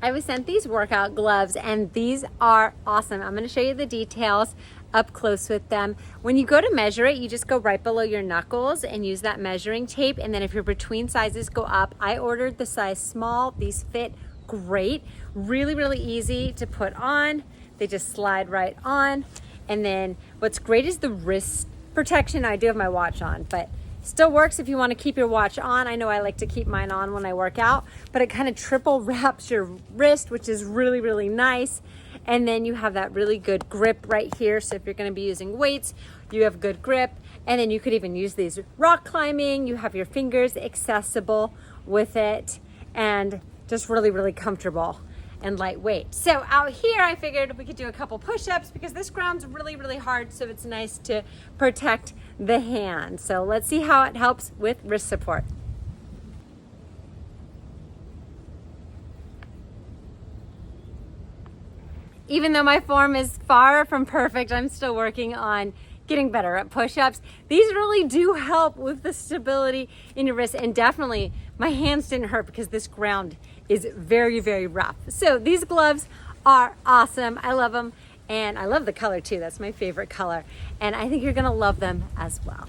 I was sent these workout gloves and these are awesome. I'm going to show you the details up close with them. When you go to measure it, you just go right below your knuckles and use that measuring tape. And then if you're between sizes, go up. I ordered the size small. These fit great. Really, really easy to put on. They just slide right on. And then what's great is the wrist protection. I do have my watch on, but still works if you want to keep your watch on. I know I like to keep mine on when I work out, but it kind of triple wraps your wrist, which is really, really nice. And then you have that really good grip right here. So if you're going to be using weights, you have good grip. And then you could even use these rock climbing. You have your fingers accessible with it and just really, really comfortable and lightweight. So out here, I figured we could do a couple push-ups because this ground's really, really hard. So it's nice to protect the hand. So let's see how it helps with wrist support. Even though my form is far from perfect, I'm still working on getting better at push-ups. These really do help with the stability in your wrist, and definitely my hands didn't hurt because this ground is very, very rough. So these gloves are awesome. I love them, and I love the color too. That's my favorite color, and I think you're gonna love them as well.